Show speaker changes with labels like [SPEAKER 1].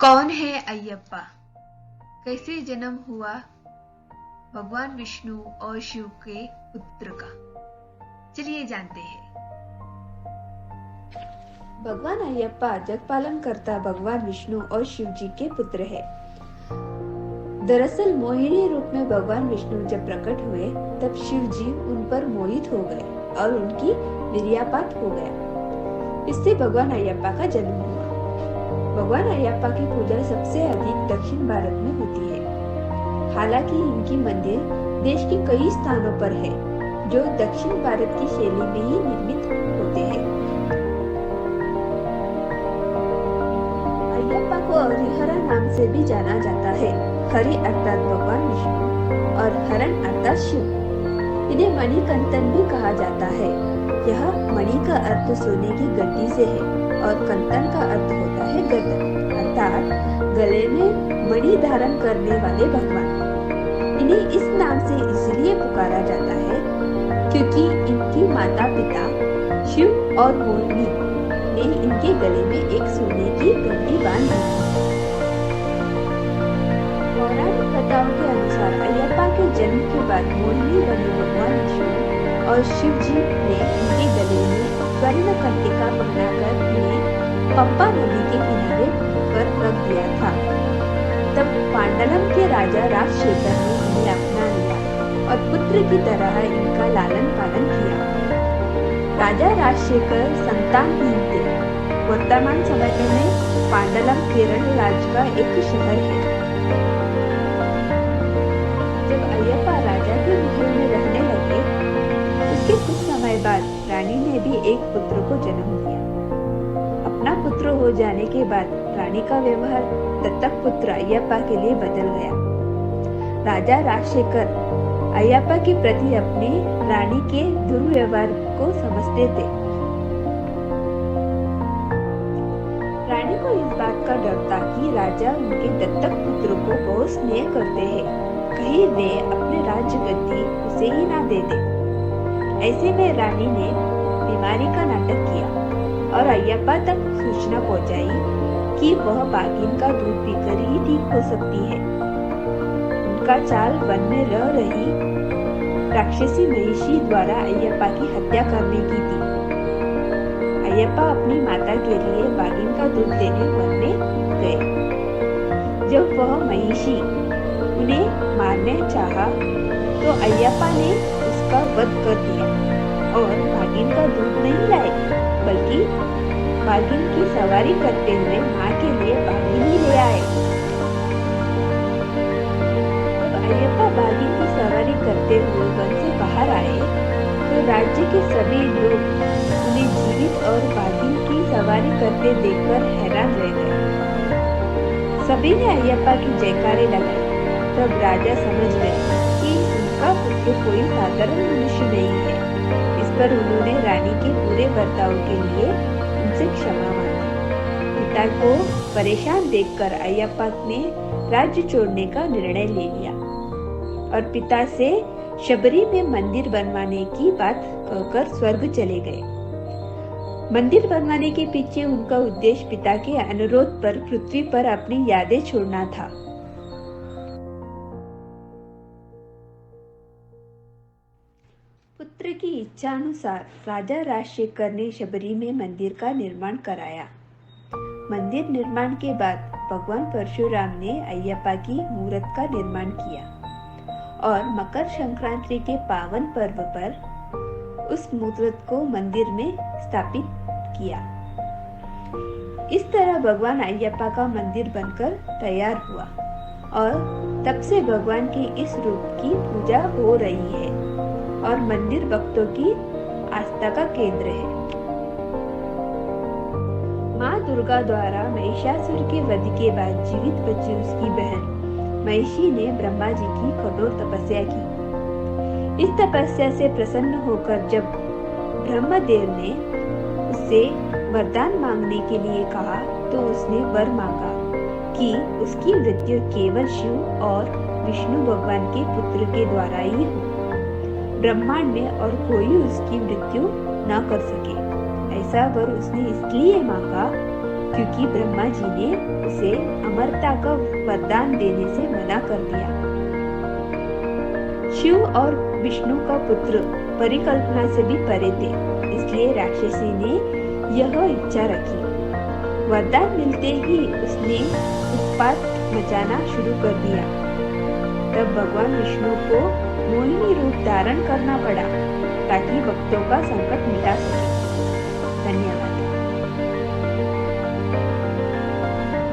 [SPEAKER 1] कौन है अयप्पा? कैसे जन्म हुआ भगवान विष्णु और शिव के पुत्र का? चलिए जानते हैं।
[SPEAKER 2] भगवान अयप्पा जगपालन करता भगवान विष्णु और शिव जी के पुत्र है। दरअसल मोहिनी रूप में भगवान विष्णु जब प्रकट हुए तब शिव जी उन पर मोहित हो गए और उनकी वीर्यापात हो गया। इससे भगवान अयप्पा का जन्म हुआ। भगवान अयप्पा की पूजा सबसे अधिक दक्षिण भारत में होती है। हालांकि इनकी मंदिर देश के कई स्थानों पर है जो दक्षिण भारत की शैली में ही निर्मित होते हैं। अयप्पा को हरिहर नाम से भी जाना जाता है। हरि अर्थात भगवान विष्णु और हरन अर्थात शिव। इन्हें मणिकंतन भी कहा जाता है। यह मणि का अर्थ सोने की गद्दी से है और कंतन का अर्थ होता है गर्दन अर्थात गले में मणि धारण करने वाले भगवान। इन्हें इस नाम से इसलिए पुकारा जाता है क्योंकि इनकी माता पिता शिव और मोहिनी ने इनके गले में एक सोने की गद्दी बांध दी। पौराणिक कथाओं के अनुसार अयप्पा के जन्म के बाद मोहिनी बने भगवान विष्णु और शिव जी ने इनके गले में स्वर्ण कंटिका पहनाकर इन्हें पंपा नदी के किनारे पर रख दिया था। तब पांडलम के राजा राजशेखर ने इन्हें अपना लिया और पुत्र की तरह इनका लालन पालन किया। राजा राजशेखर संतानहीन थे। वर्तमान समय में पांडलम केरल राज्य का एक शहर है। जब अयप्पा राजा के महल में रहने लगे उसके कुछ समय बाद रानी ने भी एक पुत्र को जन्म दिया। अपना पुत्र हो जाने के बाद रानी का व्यवहार दत्तक पुत्र अयप्पा के लिए बदल गया। राजा राजशेखर अयप्पा के प्रति अपनी रानी के दुर्व्यवहार को समझते थे। रानी को इस बात का डर था कि राजा उनके दत्तक पुत्र को बहुत स्नेह करते हैं, कहीं वे अपने राज्य गद्दी उसे ही ना दे दे। ऐसे में रानी ने बीमारी का नाटक किया और अयप्पा तक सूचना पहुंचाई कि वह बाघिन का दूध पीकर ही ठीक हो सकती है। उनका चाल वन में रह रही राक्षसी महिषी द्वारा अयप्पा की हत्या करने की थी। अयप्पा अपनी माता के लिए बाघिन का दूध लेने वन में गए। जब वह महिषी उन्हें मारने चाहा तो अयप्पा ने उसका वध कर दिया और बाघिन का दूध नहीं लाए बल्कि बाघिन की सवारी करते हुए माँ के लिए बाघिन ही ले आए। जब अयप्पा बाघिन की सवारी करते हुए वन से बाहर आए तो राज्य के सभी लोग उन्हें जीवित और बाघिन की सवारी करते देखकर हैरान रह गए। सभी ने अयप्पा की जयकारे लगाई। तब राजा समझ गए कि उनका पुत्र कोई साधारण मनुष्य नहीं है। इस पर उन्होंने रानी के बुरे बर्ताव के लिए उनसे क्षमा मांगी। पिता को परेशान देखकर अयप्पा ने राज्य छोड़ने का निर्णय ले लिया और पिता से शबरी में मंदिर बनवाने की बात कहकर स्वर्ग चले गए। मंदिर बनवाने के पीछे उनका उद्देश्य पिता के अनुरोध पर पृथ्वी पर अपनी यादें छोड़ना था। पुत्र की इच्छा अनुसार राजा राजशेखर ने शबरी में मंदिर का निर्माण कराया। मंदिर निर्माण के बाद भगवान परशुराम ने अयप्पा की मूर्त का निर्माण किया और मकर संक्रांति के पावन पर्व पर उस मूर्त को मंदिर में स्थापित किया। इस तरह भगवान अयप्पा का मंदिर बनकर तैयार हुआ और तब से भगवान के इस रूप की पूजा हो रही है और मंदिर भक्तों की आस्था का केंद्र है। माँ दुर्गा द्वारा महिषासुर के वध के बाद जीवित बची उसकी बहन महिषी ने ब्रह्मा जी की कठोर तपस्या की। इस तपस्या से प्रसन्न होकर जब ब्रह्मदेव ने उससे वरदान मांगने के लिए कहा तो उसने वर मांगा कि उसकी मृत्यु केवल शिव और विष्णु भगवान के पुत्र के द्वारा ही हो। ब्रह्मांड में और कोई उसकी मृत्यु न कर सके। ऐसा वर उसने इसलिए मांगा क्योंकि ब्रह्मा जी ने उसे अमरता का वरदान देने से मना कर दिया। शिव और विष्णु का पुत्र परिकल्पना से भी परे थे, इसलिए राक्षसी ने यह इच्छा रखी। वरदान मिलते ही उसने उत्पात मचाना शुरू कर दिया। तब भगवान विष्णु को मोहिनी रूप धारण करना पड़ा ताकि भक्तों का संकट मिटा सके। धन्यवाद।